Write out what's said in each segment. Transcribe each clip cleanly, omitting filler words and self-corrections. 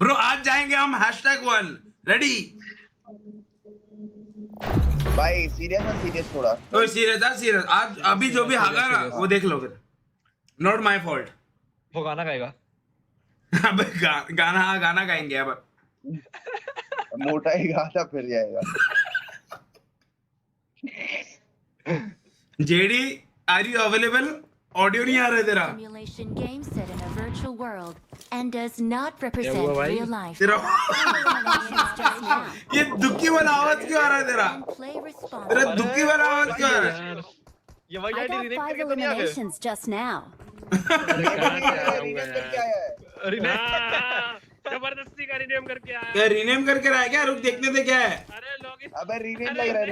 Bro आज जाएंगे हम #1 रेडी। भाई सीरियस थोड़ा। तो सीरियस आज अभी जो भी हागा ना वो देख लो फिर। Not my fault. वो गाना गाएगा। अबे गाना गाएंगे अब। मोटा ही गाता फिर जाएगा। JD are you available? Audio नहीं आ रहा है तेरा। Simulation game set in a virtual world and does not represent real life. तेरा Eliminations just now. ये दुखी वाला आवाज क्यों आ रहा है तेरा? And play तेरा responsibly. दुखी वाला आवाज क्यों आ रहा है? ये वही I आईडी got रीनेम 5 करके तो नहीं आ गए। eliminations just now. रीनेम करके आया है। जबरदस्ती का रिनेम करके आया। क्या रीनेम करके रहा है क्या? रुक देखने दे क्या है। अरे लॉगिन अबे रीनेम लग रहा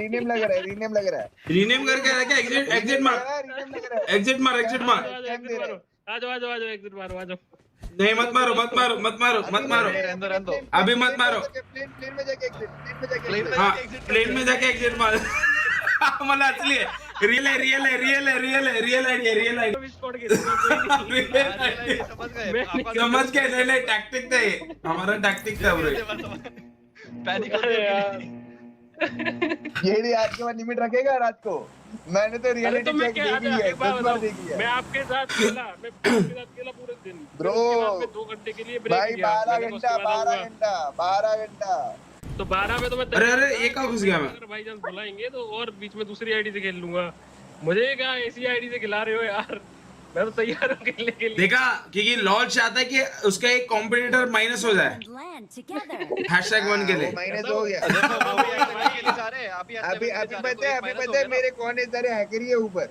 है। रीनेम करके रहा है क्या? एग्जिट मार। रीनेम लग रहा है। एग्जिट मार। आ जाओ एग्जिट मारो आ जाओ। नहीं मत मारो। रहने दो। अभी मत मारो। प्लेन में जाके एग्जिट। हाँ प्लेन में जाके एग्जिट मार। मला असली है। Real ID. स्पॉट के कोई नहीं। समझ गए। समझ के नहीं टैक्टिक था ये। हमारा टैक्टिक था ब्रो। पैनिक अरे यार ये भी आज के बाद लिमिट रखेगा रात को। मैंने तो अरे रियलिटी तो मैं चेक क्या देखी है, एक बात 10 बार बताऊं, देखी मैं है। आपके साथ खेला पूरे दिन। Bro, फिर उसके बाद में 2 घंटे के लिए ब्रेक भाई किया। 12 मैंने कहा उसके बाद आऊंगा। 12 घंटा। तो 12 में तो मैं अरे एक का घुस गया मैं। अगर भाईजान बुलाएंगे तो और बीच में दूसरी आईडी से खेल लूंगा। मुझे क्या ऐसी आईडी से खिला रहे हो यार? मैं तो तैयार हूँ खेलने के लिए। देखा क्योंकि लॉल चाहता है कि उसका एक कॉम्पिटिटर माइनस हो जाए And land together. #1 के लिए। माइनस हो गया। अभी पता है मेरे कौन है सारे हैकर ही है ऊपर।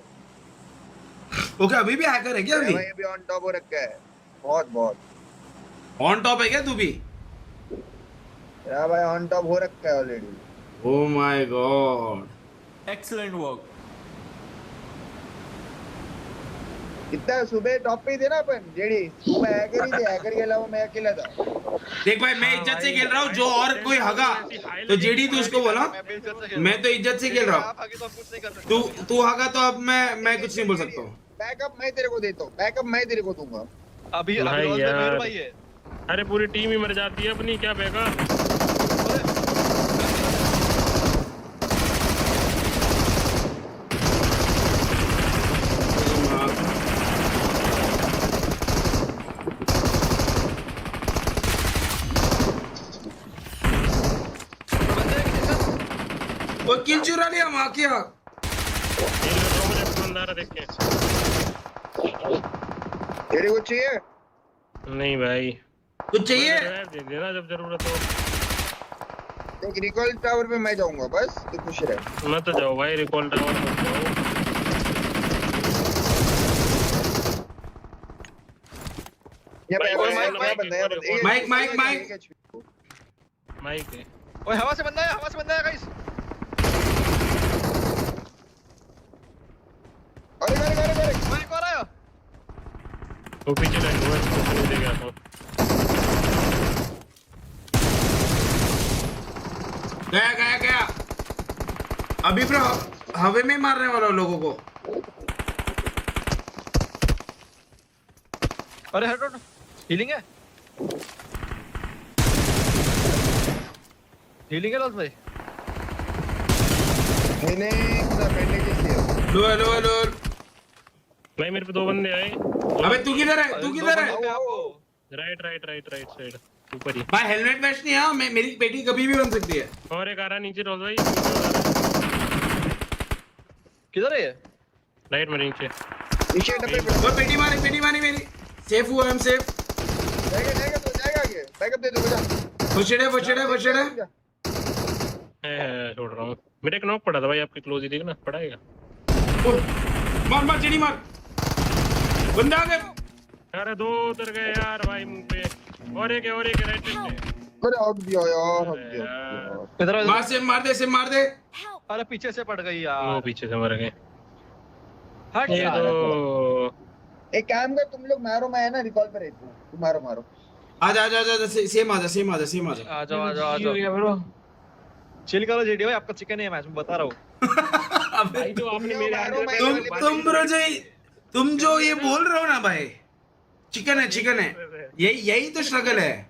ओके अभी भी हैकर है क्या? भाई अभी ऑन टॉप हो रखा है। बहुत ऑन टॉप है क्या तू भी? यार भाई ऑन टॉप हो रखा है already. Oh my God excellent work. इतना सुबह टॉप पे ही थे ना अपन जेडी। सुबह हैकर ही थे, हैकर के अलावा मैं अकेला था। देख भाई मैं इज्जत से खेल रहा हूँ। जो और कोई हगा तो जेडी तू उसको बोला। मैं तो इज्जत से खेल रहा हूँ। तू हगा तो अब मैं कुछ नहीं बोल सकता हूँ। बैकअप मैं तेरे को देता हूँ। बैकअप मैं तेरे को दूंगा। अभी भाई रोल में यार। मेरे भाई है। अरे पूरी टीम ही मर जाती है अपनी, क्या बेगा। वो किल चुरा लिया माँ की आँख। देख के तेरे को चाहिए? नहीं भाई कुछ चाहिए? दे देना जब जरूरत हो। एक रिकॉल टावर पे मैं जाऊंगा बस, तू खुश रह। मत जाओ भाई रिकॉल टावर मत जाओ। ये भाई, पे भाई, माइक बंदा है। माइक। माइक है। ओए हवा से बंदा है गाइस। अरे ओए एक और आया। वो पीछे लाइन हुआ है, उसको दे गया था। गया अभी ब्रो हवे में मारने वाला लोगों को। अरे हटो हीलिंग है लॉस भाई। मैंने पूरा बैंडेज किया। लो भाई मेरे पे 2 बंदे आए। अबे तू किधर है? राइट साइड ऊपर ही। भाई हेलमेट मैच नहीं है। मेरी पेटी कभी भी बन सकती है। और एक आ रहा नीचे रोल भाई। किधर है ये? राइट में नीचे। नीचे डब्बे पे वो पेटी मारी मेरी। सेफ हुआ हम सेफ। जाएगा आगे। बैकअप दे दो बजा। फुशड़े है छोड़ रहा हूँ। मेरे एक नॉक पड़ा था भाई आपके क्लोज ही देखना पड़ेगा। मार जेडी मार। बंदा आ गया। अरे 2 उतर गए यार भाई मुंह पे। और एक राइट पे। अरे हक दिया यार। इधर मार से मार दे। Help. अरे पीछे से पड़ गई वो यार। पीछे से मर गए। हट ये यार। तो एक काम कर, तुम लोग मारो, मैं है ना रिकॉल पे रहता हूँ। तुम मारो। आजा सेम आजा। आ जाओ। चिल करो जेडी भाई, आपका चिकन है मैच में बता रहा हूँ। भाई जो आपने मेरे आगे तुम ब्रो तुम जो ये बोल रहे हो ना भाई, चिकन है। यही तो स्ट्रगल है।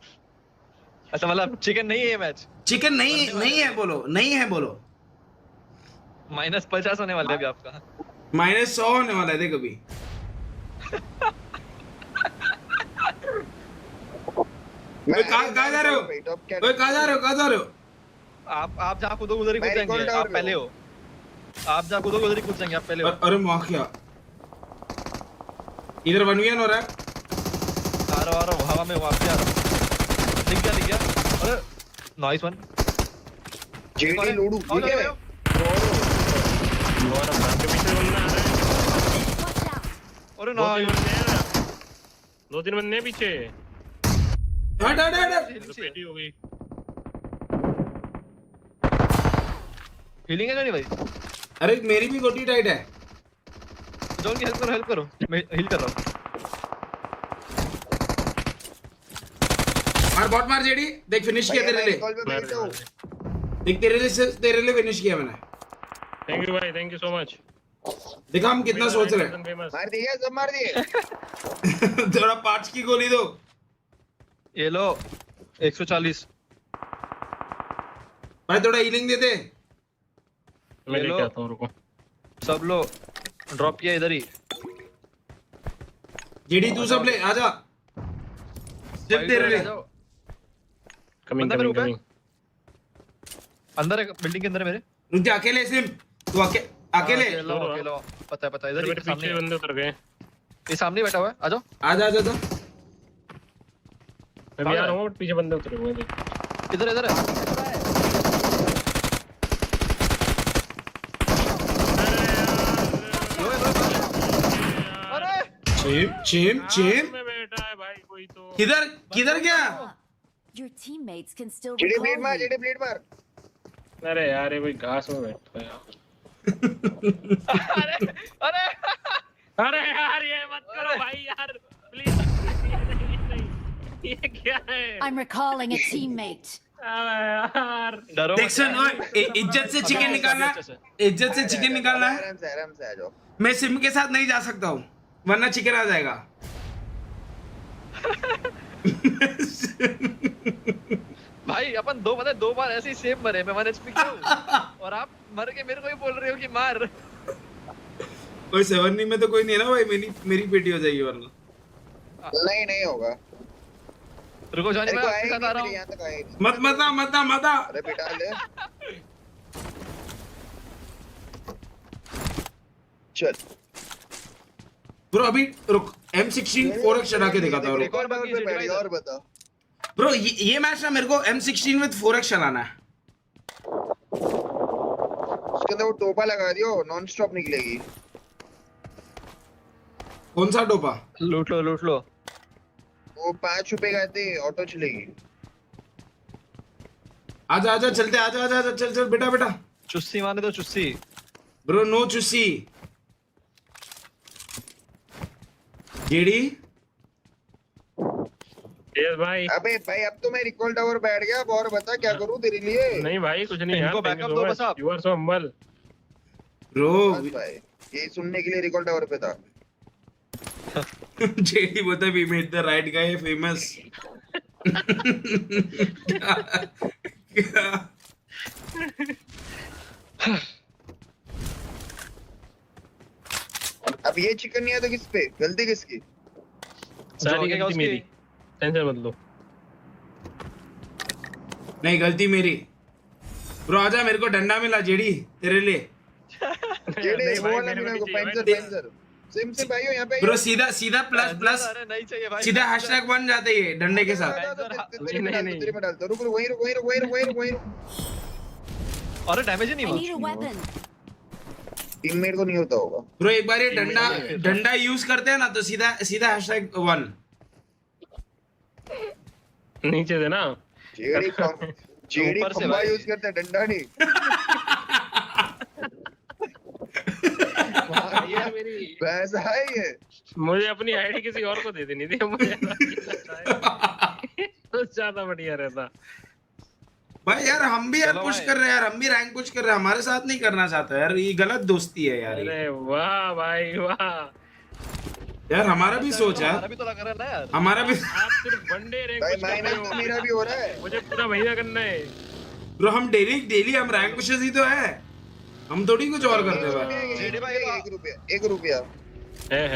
अच्छा मतलब चिकन नहीं है ये मैच, चिकन नहीं नहीं है बोलो, नहीं है बोलो। -50 होने वाला है अभी आपका। -100 होने वाला है देख अभी। ओए कहाँ जा रहे हो? ओए कहाँ जा रहे हो? कहाँ जा रहे हो? आप जहाँ कूदो उधर ही कूद जाएंगे, आप पहले हो। आप जहाँ कूदो उधर ही कूद जाएंगे, आप पहले हो। अरे माँ क्या इधर 1v1 हो रहा है। आ रहा हूँ हवा में, वापस आ रहा हूँ। दिख गया। अरे नाइस वन। जेडी लोडू ये क्या है? और अब के पीछे बंदा आ रहा है। Watch out! अरे 2-3 बंदे हैं पीछे। हट हट हट। पेटी हो गई। हीलिंग है नहीं भाई? अरे मेरी भी गोटी टाइट है। जॉन की हेल्प करो, मैं हील कर रहा हूँ। बॉट मार जेडी, देख फिनिश किया तेरे लिए। कॉल पे बैठा हूं। देख तेरे लिए फिनिश किया मैंने। थैंक यू भाई, थैंक यू सो मच। देखा हम कितना सोच रहे हैं। मार दिया, सब मार दिए। थोड़ा 5 की गोली दो। ये लो 140। भाई थोड़ा हीलिंग दे दे। मैं लेके आता हूँ, रुको। सब लो ड्रॉप किया इधर ही। जेडी तू सब ले आजा। सिर्फ तेरे लिए। कमिंग बंदा मेरे कमिंग ऊपर? कमिंग। अंदर है, बिल्डिंग के अंदर है मेरे। रुक जा, अकेले सिम तू अकेले अकेला पता है इधर ही मेरे सामने पीछे बंदे उतर गए। ये सामने बैठा हुआ है, आ जाओ। आजा आजा आजा। मैं भी आ रहा हूँ, बट पीछे बंदे उतरे हुए हैं। इधर है। अरे चिम में बैठा है भाई कोई तो। किधर गया? Your teammates can still JD blade recall मार, you. जेडी ब्लेड मार। अरे यार ये कोई घास में बैठा है यार। अरे अरे यार ये मत करो भाई यार, प्लीज। ये क्या है? I'm recalling a teammate. अबे यार डरो देख सुन, ओए इज्जत से चिकन निकालना, इज्जत से चिकन निकालना है। आराम से आ जाओ। मैं सिम के साथ नहीं जा सकता हूँ वरना चिकन आ जाएगा। भाई अपन दो बार ऐसे ही सेम मरे, मैं 1 HP क्यों? और आप मर के मेरे को ही बोल रहे हो कि मार। कोई 7 में तो कोई नहीं है ना भाई, मेरी पेटी हो जाएगी वरना। नहीं होगा। रुको जानी, मैं आपके साथ आ रहा हूँ। यहाँ तक आए नहीं। मत अरे बेटा ले। चल ब्रो अभी रुक, M16 4x चढ़ा के दिखाता हूँ। एक और बाकी है, बैठ गया और बता। ब्रो ये मैच ना मेरे को M16 विद 4x चलाना है। उसके अंदर वो टोपा लगा दियो, नॉन स्टॉप निकलेगी। कौन सा टोपा? लूट लो। वो 5 रुपए का दे, ऑटो चलेगी। आजा चलते, आजा चल बेटा। चुस्सी मारने दो, चुस्सी। ब्रो नो चुस्सी। जेडी यस भाई। अबे भाई अब तो मैं रिकॉल टावर बैठ गया, अब और बता क्या करूं तेरे लिए। नहीं भाई कुछ नहीं यार, इनको बैकअप दो बस आप। You are so humble bro. बस भाई ये सुनने के लिए रिकॉल टावर पे था। जेडी बोलता we made the right guy famous. अब ये चिकन नहीं है तो किस पे गलती किसकी? सारी गलती मेरी, टेंशन मत लो। नहीं गलती मेरी। ब्रो आजा, मेरे को डंडा मिला जेडी तेरे लिए। जेडी नहीं वो भाई, वाला मेरे मिला को को चाहिए पेंसर सिम से भाइयों यहाँ पे ब्रो सीधा प्लस अरे नहीं चाहिए भाई। सीधा हैशटैग बन जाते ये डंडे के साथ। तेरे में डालता रुक वहीं। अरे डैमेज ही नहीं I हुआ। need a weapon. टीममेट को नहीं होता होगा। ब्रो एक बार ये डंडा यूज करते हैं ना तो सीधा हैशटैग 1। नीचे से ना। जेडी ऊपर से खंबा भाई। यूज करता है, डंडा नहीं। ये मेरी, वैसा है ये। मुझे अपनी आईडी किसी और को दे देनी थी, मुझे तो ज्यादा बढ़िया रहता। भाई यार हम भी यार चलो पुश भाई। कर रहे हैं यार, हम भी रैंक पुश कर रहे हैं, हमारे साथ नहीं करना चाहता यार, ये गलत दोस्ती है यार ये। अरे वाह भाई वाह, यार हमारा भी सोच हमारा यार, भी तो लग रहा है ना यार। हमारा भी। आप सिर्फ वनडे रैंक भाई पुश कर रहे माइनस तो मेरा हो, भी हो रहा है। मुझे पूरा महीना करना है। ब्रो हम डेली हम रैंक पुशर्स ही तो है, हम थोड़ी कुछ और करते हैं भाई। जेडी भाई का- 1 रुपया है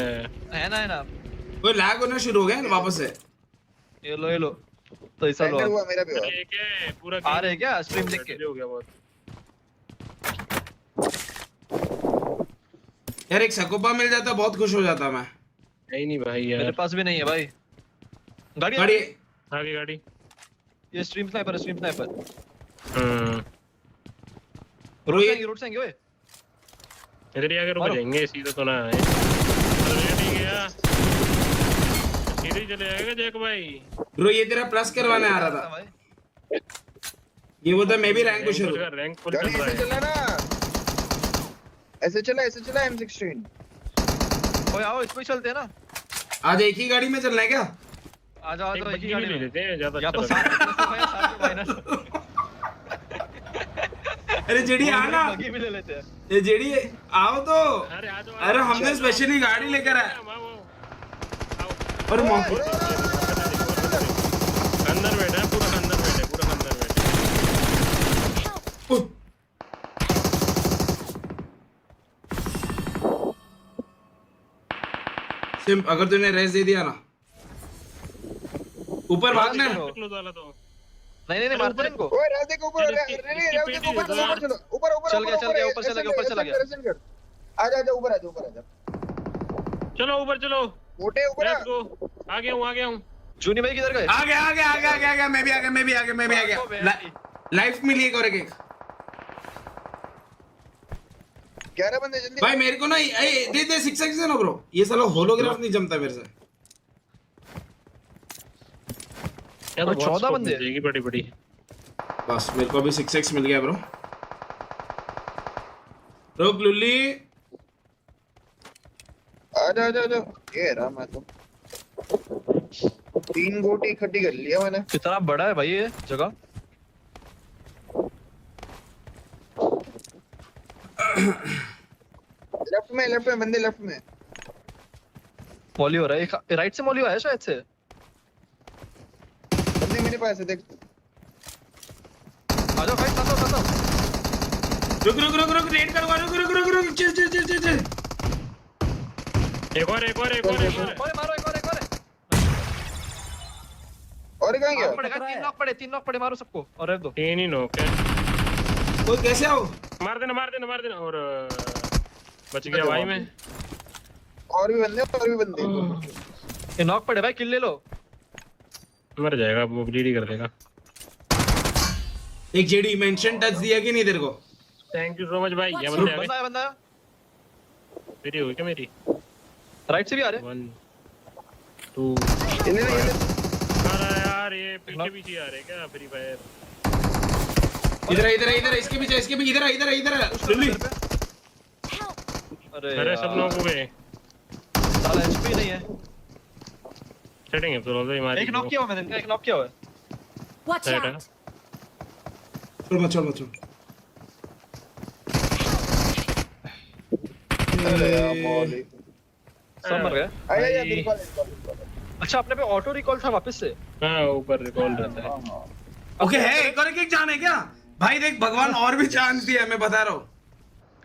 है ना कोई लैग होना शुरू हो गया ना वापस से। ये लो तो ऐसा लो Enter आप। हुआ, मेरा भी हुआ। अरे क्या पूरा आ रहे हैं क्या स्ट्रीम देख के? हो गया बहुत। यार एक सकोपा मिल जाता बहुत खुश हो जाता मैं। नहीं नहीं भाई मेरे यार, पास भी नहीं है भाई। गाड़ी गाड़ी आगे गाड़ी। ये स्ट्रीम स्नाइपर ब्रो ये रोड से आएंगे ओए। इधर ही आगे रुक मारो। जाएंगे, सीधा तो ना है। अरे ठीक है यार, सीधे ही चले जाएगा जैक भाई। ब्रो ये तेरा प्लस करवाने आ रहा था, भाई ये बोलता मैं भी रैंक पुशर हूँ। रैंक फुल गाड़ी चल रहा ऐसे है। चला ना, ऐसे चला M16। ओए आओ इस पे ही चलते हैं ना। आज एक ही गाड़ी में चलना है क्या? आ जाओ एक तो एक बग्गी ही भी गाड़ी ले में। लेते हैं, ज्यादा या अच्छा तो लगेगा। 7 प्लस है 7 माइनस। अरे जेडी आना, बग्गी भी ले लेते हैं। ये जेडी आओ तो। अरे आ जाओ, अरे हमने स्पेशली गाड़ी लेकर आए। और अंदर बैठा है, पूरा अंदर बैठा है, पूरा अंदर बैठा है। सिर्फ अगर तूने रेस दे दिया ना, ऊपर भागना है। क्लोज वाला तो नहीं मारते हैं इनको। ओए रास्ते के ऊपर, अरे नहीं इसकी रास्ते के ऊपर पेटी है, चलो, ऊपर चल गया, ऊपर चला गया। आ जा ऊपर आ जा। चलो ऊपर चलो, मोटे ऊपर आ। Let's go. आ गया हूँ। जूनी भाई किधर गए? आ गया, मैं भी आ गया। लाइफ मिली एक और एक। 11 बंदे जल्दी। भाई मेरे को ना दे 6x दे ना ब्रो, ये साला होलोग्राफ नहीं जमता मेरे से। यार और 14 बंदे। देगी बड़ी। बस मेरे को अभी 6x मिल गया ब्रो। रोक लुल्ली। आ जा ये रहा मैं तो। 3 गोटी इकट्ठी कर लिया मैंने। कितना बड़ा है भाई ये जगह। लेफ्ट में बंदे लेफ्ट में। मॉली हो रहा है, राइट से मॉली हुआ है शायद से। बंदे मेरे पास है, देख। आ जाओ फाइट कर दो। रुक रेड करवा, रुक चल। एक और ओए मारो एक और और कहां गया? तीन नॉक पड़े मारो सबको और रख दो। 3 ही नॉक है। कोई कैसे आओ? मार देना और बच गया भाई मैं। और भी बंदे। ये नॉक पड़े भाई, किल ले लो। मर जाएगा वो, ब्लीड ही कर देगा। एक जेडी मेंशन टच दिया कि नहीं तेरे को? थैंक यू सो मच भाई। ये बंदे आ गए। बंदा है मेरी हो गई क्या? मेरी राइट से भी आ रहे। 1 2। अरे यार ये पीछे आ रहे क्या फ्री फायर? इधर इसके पीछे इधर लुल्ली। अरे सब लोग हो गए। साला एचपी नहीं है। सेटिंग है तो ये मारी। एक नॉक किया हुआ मैंने, एक नॉक किया हुआ है। Watch Right, out! चल मत। अरे यार मौली। सब मर गए। आया भाई। बिल्कुल। अच्छा अपने पे ऑटो रिकॉल था वापस से। हाँ ऊपर रिकॉल रहता है। ओके है, एक और एक जान है क्या भाई? देख भगवान और भी चांस दिया है, मैं बता रहा हूँ।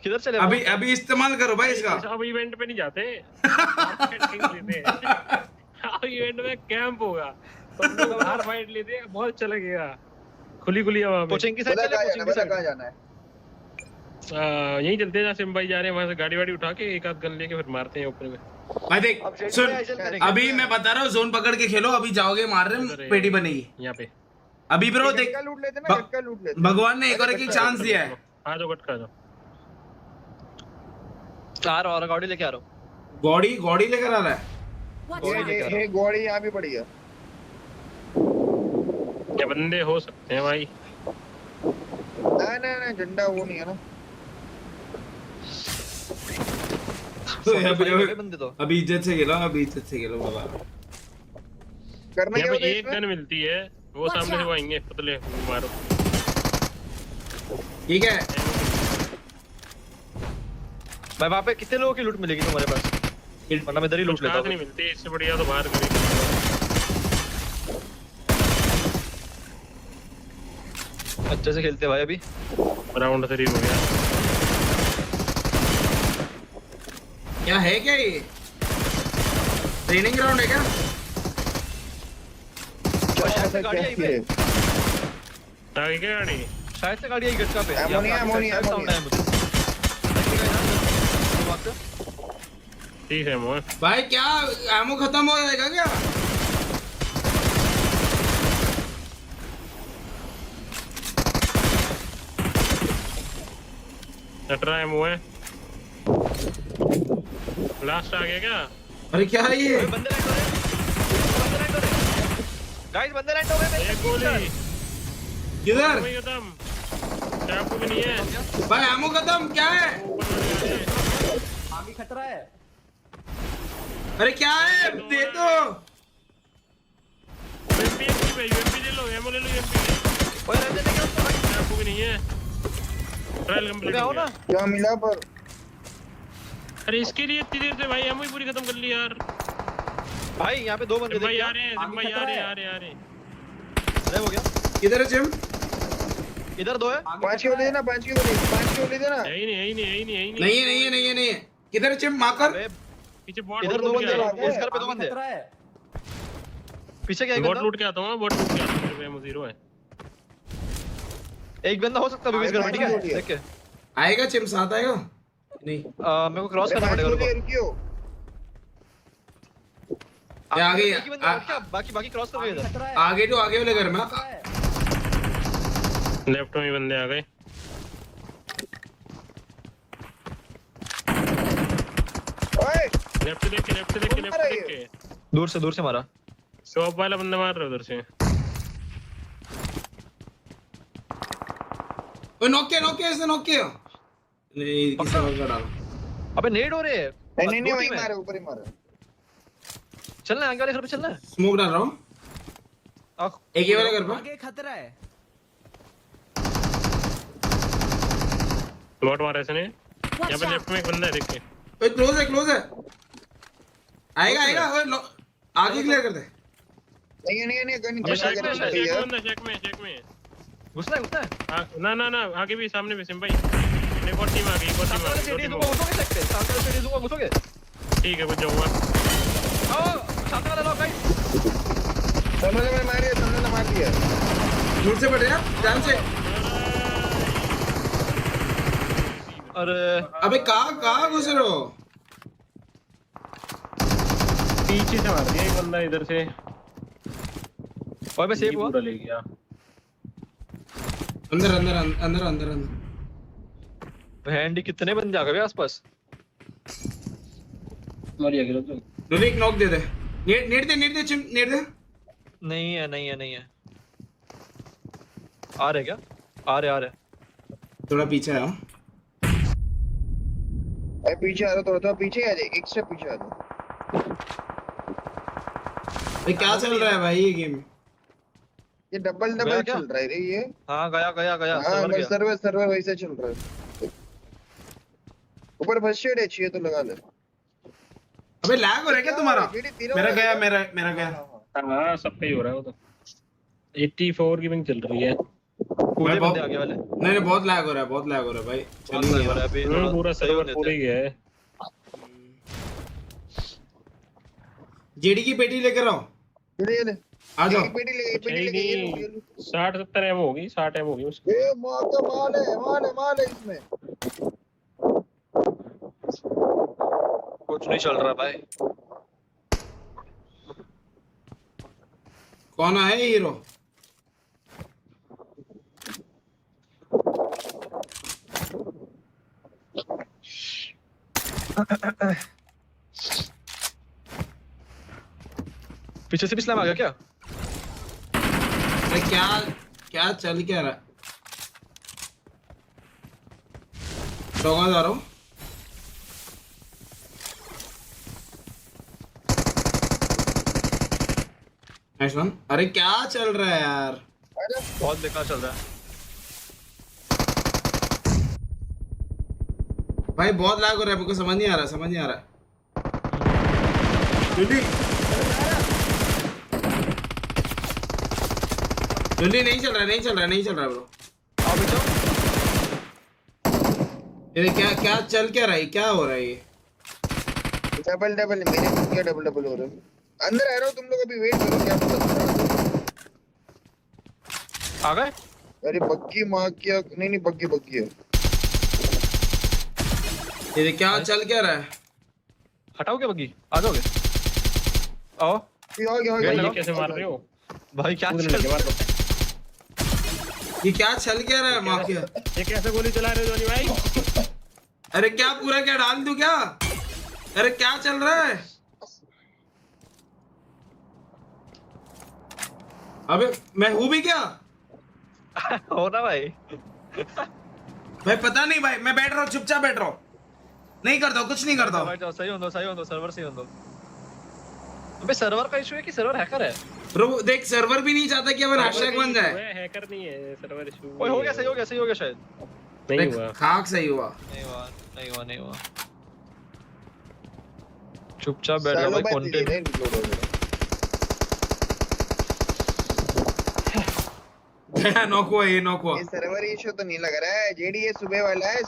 किधर चले? अभी इस्तेमाल करो भाई इसका। अब इवेंट पे नहीं जाते। अब इवेंट में कैंप होगा, बाहर फाइट लेते हैं, बहुत अच्छा लगेगा। खुली हवा में। कोचिंग की साइड बता चले, कहां कोचिंग की जाना, साइड। जाना है? यहीं चलते हैं जहाँ सिम भाई जा रहे हैं, वहां से गाड़ी वाड़ी उठा के एक आध गन लेके फिर मारते हैं ऊपर में। भाई देख अब शेड सुन, में आइजल करेंगे। अभी मैं बता रहा हूँ जोन पकड़ के खेलो। अभी जाओगे मार रहे पेटी बनेगी यहाँ पे। अभी ब्रो देख, गटका लूट लेते ना, ब- गटका लूट लेते। भगवान ने एक और एक चांस दिया है। आ जाओ गटका जाओ। आ रहा और गाड़ी लेके आ रहा हूँ। गॉडी लेकर आ रहा है। Watch Boy, out! ये गोड़ी यहाँ भी पड़ी है। क्या बंदे हो सकते हैं भाई? ना झंडा वो नहीं है ना। बंदे तो अभी इज्जत से खेलो बाबा। करना क्या यहाँ होता पे है एक इसमें? गन मिलती है, वो Watch सामने से out. वो आएंगे, पतले मारो। ठीक है भाई वहाँ पे कितने लोगों की लूट मिलेगी तुम्हारे पास? वरना मैं इधर ही लूट लेता नहीं हूँ। मिलती इससे बढ़िया तो बाहर करेंगे। अच्छे से खेलते हैं भाई अभी। राउंड 3 हो गया। क्या है क्या ये ट्रेनिंग ग्राउंड है क्या? शायद से गाड़ी आई पे। आगे क्या गाड़ी? शायद से गाड़ी आई गटका पे। अमोनिया। साउंड आया मुझे। ठीक है मोह। भाई क्या एमो खत्म हो जाएगा क्या? कटरा है मोह। लास्ट आ गया क्या? अरे क्या है ये? बंदे लैंड हो रहे हैं। गाइस बंदे लैंड हो गए मेरे एक गोली किधर? वही खत्म। चाकू भी नहीं है। भाई एमो खत्म क्या है? आगे खतरा है। अरे क्या है दे दो। यूएमपी पे यूएमपी ले लो, एमओ ले लो यूएमपी। ओए रहने देंगे उसको भाई। चाकू भी नहीं है। ट्रायल कंप्लीट क्या हो हो ना? गया। क्या मिला पर अरे इसके लिए इतनी देर से भाई एमओ ही पूरी खत्म कर ली यार। भाई यहाँ पे 2 बंदे भाई देख आ रहे हैं, भाई आ रहे हैं, आ रहे हैं, आ रहे हैं। हो गया। किधर है जिम? इधर 2 है। 5 की गोली देना, 5 की गोली देना। है ही नहीं, है ही नहीं, है ही नहीं, है ही नहीं। नहीं है नहीं है नहीं है नहीं है। किधर है जिम माकर? अबे पीछे बॉट इधर 2 लूट बंदे के आता हैं। इस घर पे 2 बंदे खतरा हैं। है। पीछे क्या हूँ। एक बॉट बंदा? लूट के आता हूँ, बॉट लूट के आता हूँ। मेरे पे एमओ 0 है। एक बंदा हो सकता है अभी इस घर में, ठीक है? देख के आएगा जिम साथ आएगा नहीं? मेरे को क्रॉस करना 5 पड़ेगा। रुको। गोली रुकियो। ये आगे एक ही बंदा और क्या? बाकी क्रॉस कर गए इधर। खतरा है। आगे तो आगे वाले घर में। खतरा है। लेफ्ट में ही बंदे आ गए। ओए लेफ्ट देख के, लेफ्ट देख के, लेफ्ट देख के। दूर से मारा। शॉप वाला बंदा मार रहा है उधर से। ओए नॉक किया इसने नॉक किया। नहीं किसी और का डाला। अबे नेड हो रहे हैं। नहीं दो वही टीम है। मारे, ऊपर ही मारे। चलना है आगे वाले घर पे चलना है। स्मोक डाल रहा हूँ एक ही वाले घर पे। आगे खतरा है। बॉट मारा इसने। यहाँ Watch पे out! लेफ्ट में एक बंदा है, देख के। ओए क्लोज है आएगा ओए आगे क्लियर कर दे। नहीं गन अबे चेक शेक में, करना शेक चाहिए। में बंदा, शेक में। घुसना है। ना आगे भी, सामने भी सिम भाई। एक और टीम आ गई, एक और टीम सामने आ वाले गई, दो सीढ़ी टीम दूंगा, हो घुसोगे सकते। सामने वाले सीढ़ी दूंगा, घुसोगे। गई। ठीक है, कुछ जाऊंगा। आओ सामने वाला लोग गाइस। सामने ने मार दिया। दूर से बढ़ रहा ध्यान से। अरे अबे कहाँ घुस रहे हो? पीछे से मार दिया एक बंदा इधर से। और मैं सेफ हुआ। पूरा ले गया। अंदर हैंडी कितने बंदे आ गए आसपास। मरिया गिरो तो। एक नॉक दे दे। नेट दे चिम नेट दे। नहीं है। आ रहे क्या? आ रहे। थोड़ा पीछे आओ। ए पीछे आ रहा, थोड़ा पीछे आ जा, एक स्टेप पीछे आ जा। भाई क्या चल रहा है भाई ये गेम? ये डबल गया क्या? चल रहा है रे ये। हाँ गया हाँ सर्वर गया। सर्वर वैसे चल रहा है। ऊपर फर्स्ट एड चाहिए तो लगा ले। अबे लैग हो रहा है क्या तुम्हारा? मेरा गया। हाँ, सब पे ही हो रहा है वो तो। 84 की पिंग चल रही है। पूरे बंदे आगे वाले। नहीं बहुत लैग हो रहा है भाई। चलिए सर्वर है अभी थोड़ा पूरा सही सर्वर होने पूरा देते ही गया है। जेडी की पेटी लेकर आओ। ले आ जाओ। एक पेटी ले नहीं, ये 60-70 एम होगी, 60 एम होगी उसकी। ए माल है इसमें। कुछ नहीं चल रहा भाई। कौन है हीरो? पीछे से भी स्लैम आ गया क्या? अरे क्या चल क्या रहा है? डोगा जा रहा हूँ। Nice one. अरे क्या चल रहा है यार? बहुत बेकार चल रहा है भाई बहुत लैग हो रहा है, मुझको समझ नहीं आ रहा। लुली लुली नहीं चल रहा ब्रो। आओ बचाओ। ये क्या क्या चल क्या रहा है, क्या हो रहा है ये? डबल मेरे को क्या डबल हो रहा है? अंदर आ रहा हूँ, तुम लोग अभी वेट करो, क्या पता। आ गए। अरे बग्गी माँ क्या, नहीं बग्गी है। ये क्या चल क्या रहा है? हटाओगे बग्गी, आ जाओगे। आओ ये आ गया ये कैसे मार रहे हो? भाई, क्या कूदने चल लगे, मार दो। ये क्या चल क्या रहा है माँ क्या? ये कैसे गोली चला रहे हो जॉनी भाई? अरे क्या पूरा क्या डाल दूं क्या? अरे क्या चल रहा है? अबे मैं हूँ भी क्या? हो ना भाई। भाई पता नहीं भाई, मैं बैठ रहा हूँ, चुपचाप बैठ रहा हूँ, नहीं करता हूँ, कुछ नहीं करता हूँ। बैठ जाओ, सही हो दो, सर्वर सही हो दो। अबे सर्वर का इशू है कि सर्वर हैकर है? ब्रो देख, सर्वर भी नहीं चाहता कि अपन हैशटैग बन जाए। हैकर नहीं है, सर्वर इशू। ओए हो गया, सही हो गया शायद। नहीं हुआ। खाक सही हुआ। नहीं हुआ। चुपचाप बैठ जाओ भाई, कंटेंट। नॉक हुआ, ये नॉक हुआ। ये सर्वर इशू तो नहीं लग रहा है, जेडी ये सुबह वाला है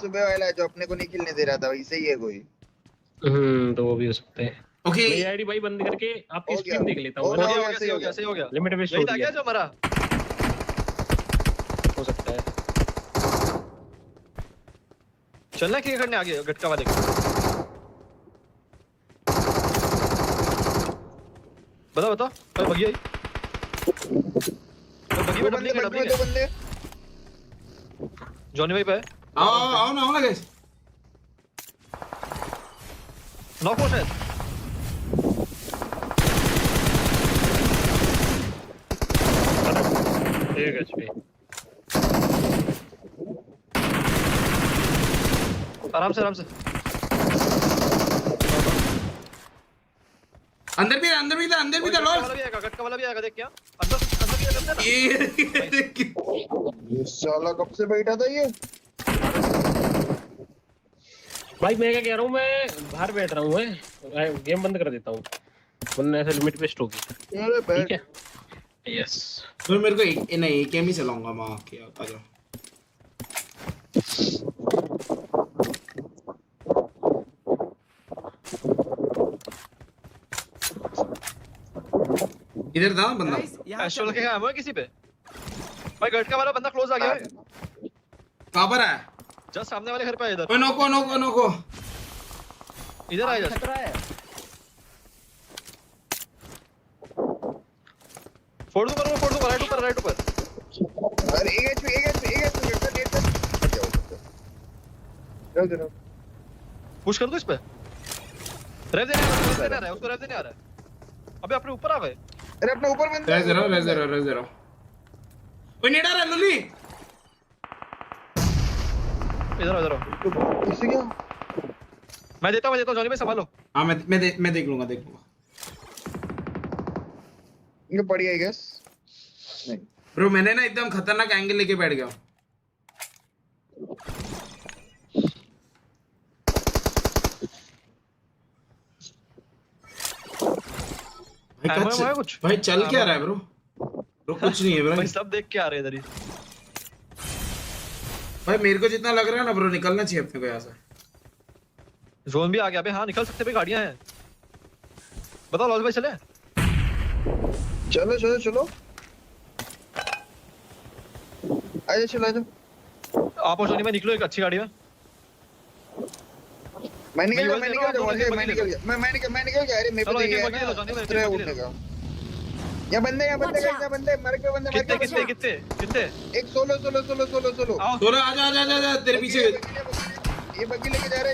जो अपने को नहीं खेलने दे रहा था, वैसे ही है कोई। तो वो भी हो सकता है। ओके मेरी आईडी भाई बंद करके आपकी हो स्ट्रीम गया। देख लेता हो हूँ। गया। सही हो गया। लिमिट पे यही छोड़ था दिया क्या जो मरा? हो सकता है। चलना क्या करने आगे गटका वाले को? बता भाई, बगी आई। तो बगी में डबलिंग दो बंदे जॉनी भाई पे है। आओ ना गाइस। नॉक हो शायद। एक एचपी। आराम से। अंदर भी था लॉल। गटका वाला भी आएगा, देख क्या अंदर भी करते ना। ये देख। ये साला कब से बैठा था ये? भाई मैं क्या कह रहा हूँ, मैं बाहर बैठ रहा हूँ, मैं गेम बंद कर देता हूँ वरना ऐसे लिमिट पे स्टॉक है। अरे ठीक है। यस। फिर मेरे को नहीं गेम ही चलाऊंगा मां क्या। आ जाओ। इधर था बंदा। एस्ट्रोल के काम है किसी पे? भाई गटका वाला बंदा क्लोज आ गया है। कहां पर है? जस्ट सामने वाले घर पे है इधर। ओए नोको। इधर आ जस्ट। फोड़ दूंगा राइट ऊपर। अरे एक एचपी रुक। पुश कर दो इस पे। रेव देने आ रहा है, उसको रेव देने आ रहा है। अबे अपने ऊपर आ गए। अरे अपना ऊपर बंदा रेज जरा। ओए नेड़ा रहा लुली। इधर किसी क्या? मैं देता हूं जॉनी भाई संभालो। हां मैं देख लूंगा। ये पड़ी है गैस। नहीं ब्रो मैंने ना एकदम खतरनाक एंगल लेके बैठ गया। कुछ भाई चल क्या रहा है ब्रो कुछ नहीं है भाई, भाई। सब देख के आ रहे हैं इधर ही। भाई मेरे को जितना लग रहा है ना ब्रो, निकलना चाहिए अपने को यहाँ से। जोन भी आ गया बे। हाँ निकल सकते भाई, गाड़ियां हैं। बताओ लॉज भाई चले। चलो आजा चलो। आप और जोनी भाई निकलो एक अच्छी गाड़ी में। मैं निकल गया। मैं निकल गया। अरे चलो, मेरे को एक दिया बगी ले लो, जॉनी भाई, ना एक बगी उठने ले लो। का। यहाँ बंदे मर के कितने? एक सोलो आओ सोलो आजा तेरे पीछे। ये बग्गी लेके जा रहे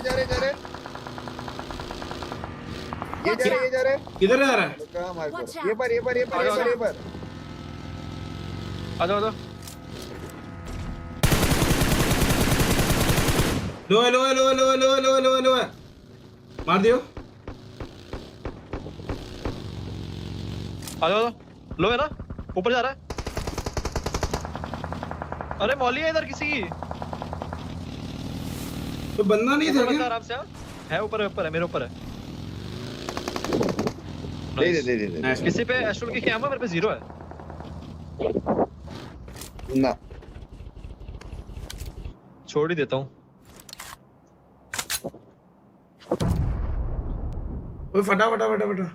ये जा रहे किधर जा रहा है? कहाँ मार Watch को? out. ये पर आ जाओ। लो है। मार दियो। आ जाओ। लो है ना, ऊपर जा रहा है। अरे मौली है इधर किसी की। तो बंदा नहीं था बंदा क्या? आराम से है ऊपर है, मेरे ऊपर है। दे Nice. किसी पे एस्ट्रोल की क्या मेरे पे 0 है ना छोड़ ही देता हूँ ओए फटा फटा फटा फटा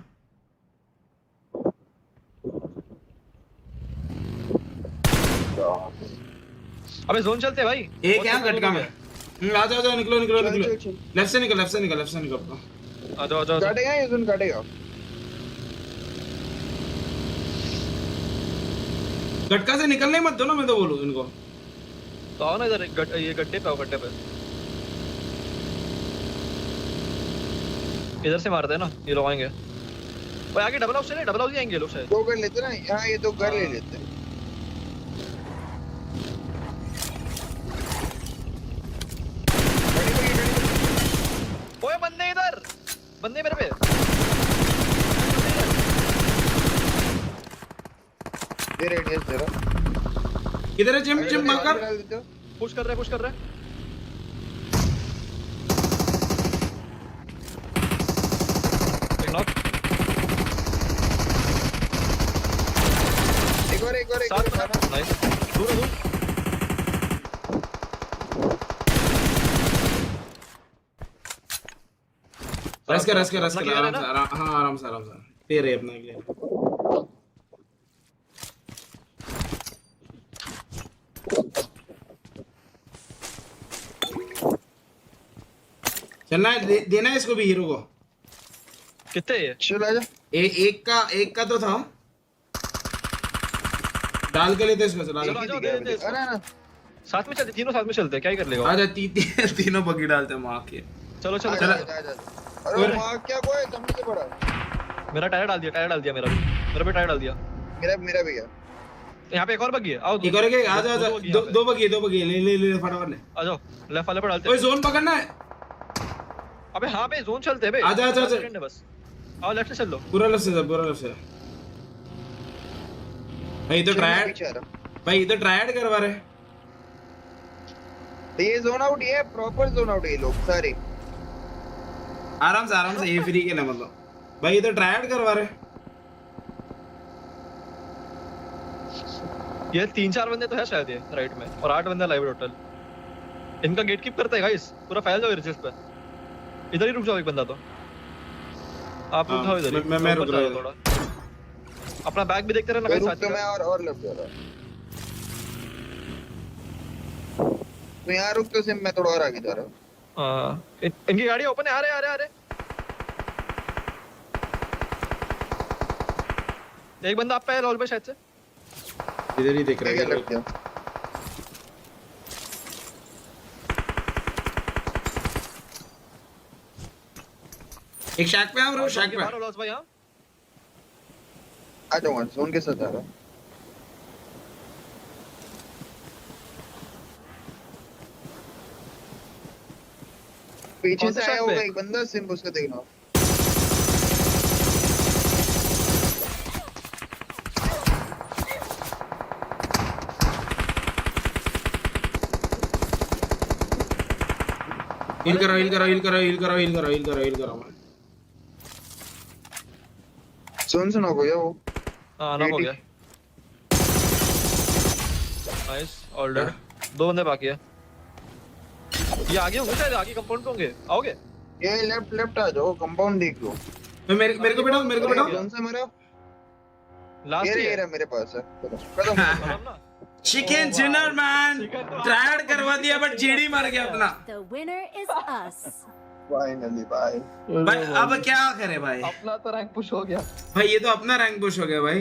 अबे जोन चलते हैं भाई एक यहाँ गटका में आ जाओ जाओ निकलो निकलो निकलो चल। लेफ्ट से निकल आ जाओ आ जाओ काटेगा ये जोन काटेगा गटका से निकलने मत दो ना मैं तो बोलूं इनको तो आओ ना इधर ये गड्ढे पे आओ गड्ढे पे इधर से मारते हैं ना ये लोग आएंगे ओए आगे डबल हाउस चले डबल हाउस ही आएंगे ये लोग शायद दो कर लेते ना यहाँ ये दो घर ले लेते हैं ओए बंदे इधर बंदे मेरे पे दे रेडियस दे रहा किधर है जिम जिम मारकर डाल देते हो पुश कर रहे एक नॉक एक और साथ में खाना नाइस दूर दूर रस कर अपना clear है ना? आराम से तेरे अपना क्लियर चलना है देना है इसको भी हीरो को कितने ये चल आजा एक का तो था डाल के लेते इसको चला चलो, आ जाओ, दे दे इसको। अरे ना साथ में चलते तीनों साथ में चलते हैं क्या ही कर लेगा आजा तीनों बगी डालते हैं मां के चलो चलो आजा चलो आजा अरे मां क्या कोई तुमने से बड़ा मेरा टायर डाल दिया मेरा भी मेरे पे टायर डाल दिया मेरा भी है यहाँ पे एक और बग्गी है आओ एक और के आजा दो बगी ले फटाफट ले आ जाओ लेफ्ट वाले पे डालते ओए हैं जोन पकड़ना है अबे हाँ पे जोन चलते हैं बे आजा, आजा, 4 आजा। सेकंड है बस आओ लेफ्ट से चल लो पूरा लेफ्ट से भाई तो ट्रायड पीछे आ रहा भाई तो ट्रायड करवा रहे तो ये जोन आउट ये प्रॉपर जोन आउट ये लोग सारे आराम से ये फ्री के ना मतलब भाई ये तो ट्रायड करवा रहे ये 3-4 बंदे तो है शायद ये राइट में और 8 बंदे लाइव टोटल इनका गेट कीप करते हैं गाइस पूरा फैल जाओ रिजेस पे इधर ही रुक जाओ एक बंदा तो आप रुक जाओ इधर ही मैं रुक रहा हूं। थोड़ा अपना बैग भी देखते रहना मैं गाइस रुक तो मैं साथ और लेफ्ट जा रहा तो यहाँ रुक तो सिम मैं थोड़ा और आगे जा रहा हूँ हां इनकी गाड़ी ओपन है आ रहे एक बंदा आप पे है लॉल पे शायद से इधर ही देख रहा है लेफ्ट जा एक शैक पे ब्रो शैक पे मारो लॉस भाई हां आ जाऊंगा जोन के साथ आ रहा हूँ पीछे कौन से से आया शॉट पे? होगा एक बंदा सिम उसका देखना हील करो जोन से नॉक हो गया वो हां ना हो गया नाइस ऑलरेडी 2 बंदे बाकी है ये आगे होंगे शायद आगे कंपाउंड पे होंगे आओगे ये लेफ्ट आ जाओ कंपाउंड देख लो मेरे को बिठाओ जोन से मारो लास्ट ये है रहा मेरे पास है खत्म खत्म ना चिकन डिनर मैन ट्रायड करवा दिया बट जेडी मार गया अपना The winner is us. Finally भाई भाई अब क्या करे भाई अपना तो रैंक पुश हो गया भाई ये तो अपना रैंक पुश हो गया भाई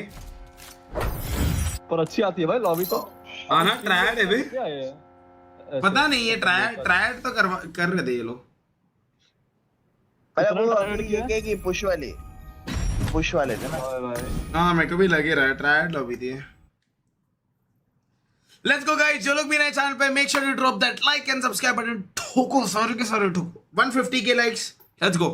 पर अच्छी आती है भाई लॉबी तो हाँ ना ट्रायड है भाई क्या है पता नहीं ये ट्रायड तो कर रहे थे ये लोग अरे वो ये की पुश वाले थे ना हाँ मेरे को भी लगे रहा है ट्रायड लॉबी थी लेट्स गो गाइस जो लोग भी नए चैनल पे make sure you drop that like and subscribe button ठोको सारे के सारे ठोको 150 के लाइक्स लेट्स गो